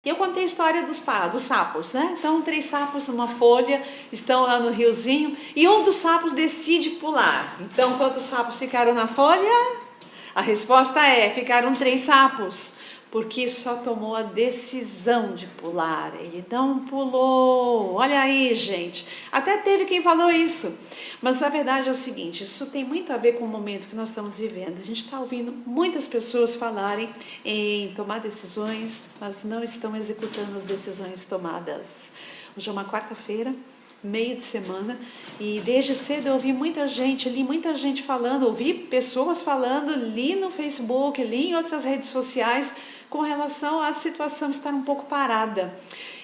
E eu contei a história dos sapos, né? Então, 3 sapos numa folha, estão lá no riozinho, e um dos sapos decide pular. Então, quantos sapos ficaram na folha? A resposta é, ficaram 3 sapos, porque só tomou a decisão de pular. Ele não pulou. Olha aí, gente. Até teve quem falou isso. Mas a verdade é o seguinte, isso tem muito a ver com o momento que nós estamos vivendo. A gente está ouvindo muitas pessoas falarem em tomar decisões, mas não estão executando as decisões tomadas. Hoje é uma quarta-feira, meio de semana, e desde cedo eu ouvi muita gente, li muita gente falando, ouvi pessoas falando, li no Facebook, li em outras redes sociais, com relação à situação estar um pouco parada.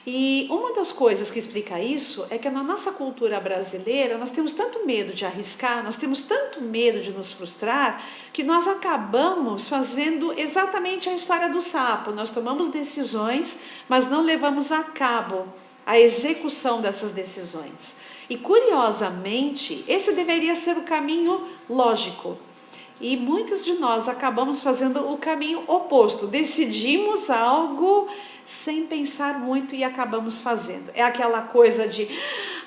E uma das coisas que explica isso é que na nossa cultura brasileira nós temos tanto medo de arriscar, nós temos tanto medo de nos frustrar, que nós acabamos fazendo exatamente a história do sapo. Nós tomamos decisões, mas não levamos a cabo a execução dessas decisões. E curiosamente, esse deveria ser o caminho lógico. E muitos de nós acabamos fazendo o caminho oposto. Decidimos algo sem pensar muito e acabamos fazendo. É aquela coisa de,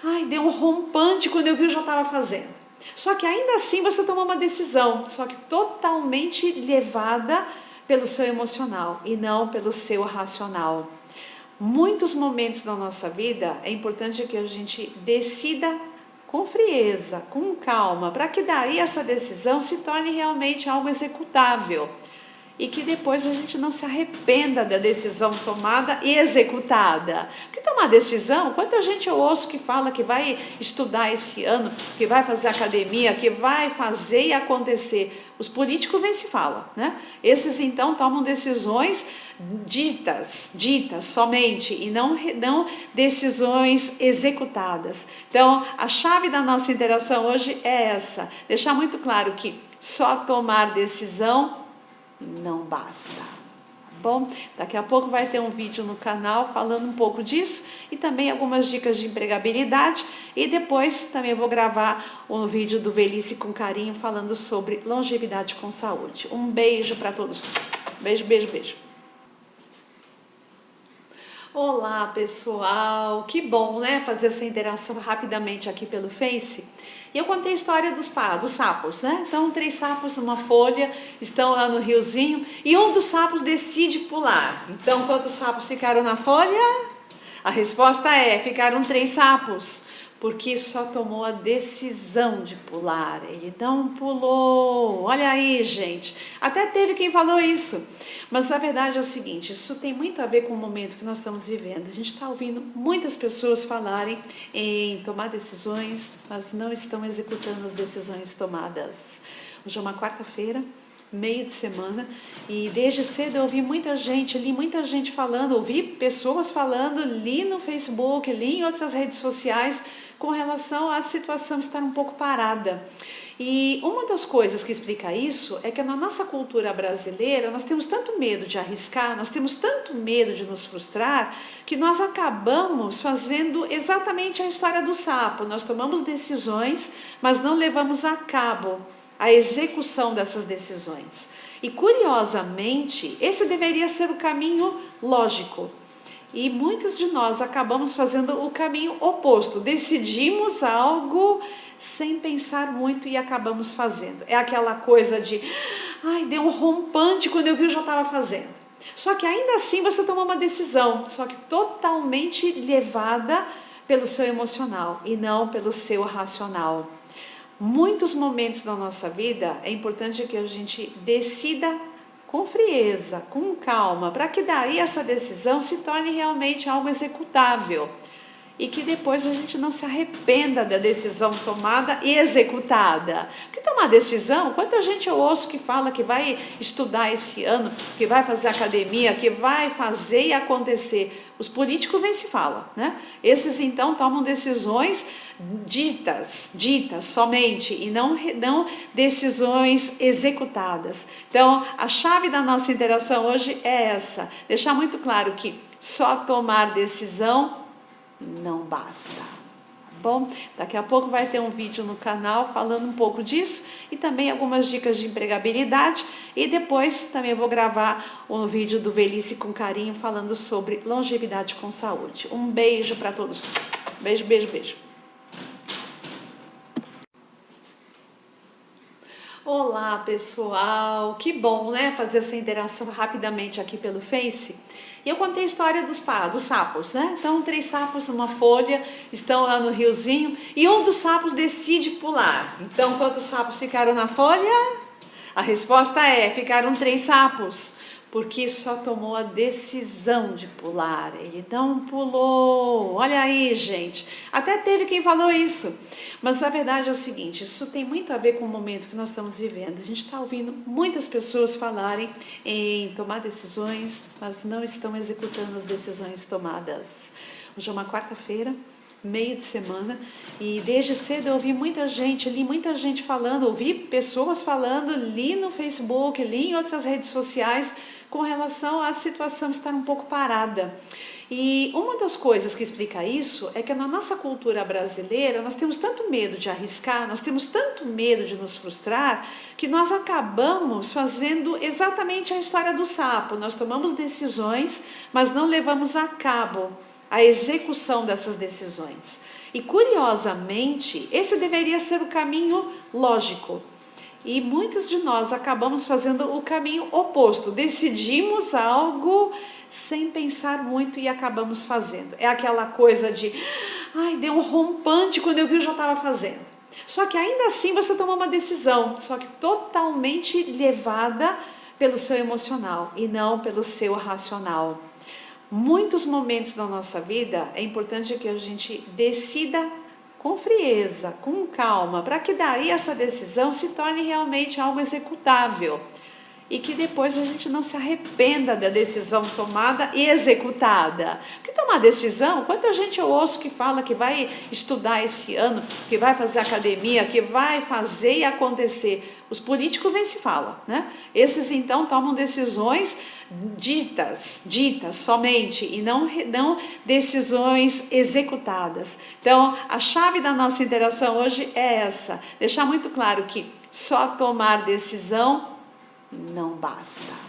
ai, deu um rompante, quando eu vi eu já estava fazendo. Só que ainda assim você tomou uma decisão, só que totalmente levada pelo seu emocional e não pelo seu racional. Muitos momentos da nossa vida é importante que a gente decida com frieza, com calma, para que daí essa decisão se torne realmente algo executável e que depois a gente não se arrependa da decisão tomada e executada. Porque tomar decisão, quanta gente eu ouço que fala que vai estudar esse ano, que vai fazer academia, que vai fazer e acontecer. Os políticos nem se fala, né? Esses então tomam decisões ditas somente e não decisões executadas. Então, a chave da nossa interação hoje é essa, deixar muito claro que só tomar decisão não basta, tá bom? Daqui a pouco vai ter um vídeo no canal falando um pouco disso e também algumas dicas de empregabilidade, e depois também vou gravar um vídeo do Velhice com Carinho falando sobre longevidade com saúde. Um beijo para todos. Beijo, beijo, beijo. Olá pessoal, que bom, né, fazer essa interação rapidamente aqui pelo Face. E eu contei a história dos sapos, né? Então, 3 sapos numa folha, estão lá no riozinho, e um dos sapos decide pular. Então, quantos sapos ficaram na folha? A resposta é, ficaram 3 sapos, porque só tomou a decisão de pular. Ele não pulou. Olha aí, gente. Até teve quem falou isso. Mas a verdade é o seguinte, isso tem muito a ver com o momento que nós estamos vivendo. A gente está ouvindo muitas pessoas falarem em tomar decisões, mas não estão executando as decisões tomadas. Hoje é uma quarta-feira, meio de semana, e desde cedo eu ouvi muita gente, li muita gente falando, ouvi pessoas falando, li no Facebook, li em outras redes sociais, com relação à situação estar um pouco parada. E uma das coisas que explica isso é que na nossa cultura brasileira nós temos tanto medo de arriscar, nós temos tanto medo de nos frustrar, que nós acabamos fazendo exatamente a história do sapo. Nós tomamos decisões, mas não levamos a cabo a execução dessas decisões. E curiosamente, esse deveria ser o caminho lógico. E muitos de nós acabamos fazendo o caminho oposto. Decidimos algo sem pensar muito e acabamos fazendo. É aquela coisa de, ai, deu um rompante, quando eu vi eu já estava fazendo. Só que ainda assim você tomou uma decisão, só que totalmente levada pelo seu emocional e não pelo seu racional. Muitos momentos da nossa vida é importante que a gente decida com frieza, com calma, para que daí essa decisão se torne realmente algo executável e que depois a gente não se arrependa da decisão tomada e executada. Porque tomar decisão, quanta gente eu ouço que fala que vai estudar esse ano, que vai fazer academia, que vai fazer e acontecer. Os políticos nem se fala, né? Esses então tomam decisões ditas somente e não decisões executadas. Então, a chave da nossa interação hoje é essa, deixar muito claro que só tomar decisão não basta. Bom, daqui a pouco vai ter um vídeo no canal falando um pouco disso e também algumas dicas de empregabilidade, e depois também eu vou gravar um vídeo do Velhice com Carinho falando sobre longevidade com saúde. Um beijo para todos. Beijo, beijo, beijo. Olá, pessoal! Que bom, né, fazer essa interação rapidamente aqui pelo Face. E eu contei a história dos sapos, né? Então, 3 sapos numa folha estão lá no riozinho e um dos sapos decide pular. Então, quantos sapos ficaram na folha? A resposta é: ficaram 3 sapos. Porque só tomou a decisão de pular, ele não pulou. Olha aí, gente, até teve quem falou isso. Mas a verdade é o seguinte, isso tem muito a ver com o momento que nós estamos vivendo. A gente está ouvindo muitas pessoas falarem em tomar decisões, mas não estão executando as decisões tomadas. Hoje é uma quarta-feira, meio de semana, e desde cedo eu ouvi muita gente, li muita gente falando, ouvi pessoas falando, li no Facebook, li em outras redes sociais, com relação à situação estar um pouco parada. E uma das coisas que explica isso é que na nossa cultura brasileira nós temos tanto medo de arriscar, nós temos tanto medo de nos frustrar, que nós acabamos fazendo exatamente a história do sapo. Nós tomamos decisões, mas não levamos a cabo a execução dessas decisões. E curiosamente, esse deveria ser o caminho lógico. E muitos de nós acabamos fazendo o caminho oposto. Decidimos algo sem pensar muito e acabamos fazendo. É aquela coisa de, ai, deu um rompante, quando eu vi eu já estava fazendo. Só que ainda assim você tomou uma decisão, só que totalmente levada pelo seu emocional e não pelo seu racional. Muitos momentos da nossa vida é importante que a gente decida com frieza, com calma, para que daí essa decisão se torne realmente algo executável e que depois a gente não se arrependa da decisão tomada e executada. Porque tomar decisão, quanta gente eu ouço que fala que vai estudar esse ano, que vai fazer academia, que vai fazer e acontecer. Os políticos nem se fala, né? Esses então tomam decisões ditas somente e não decisões executadas. Então, a chave da nossa interação hoje é essa: deixar muito claro que só tomar decisão não basta.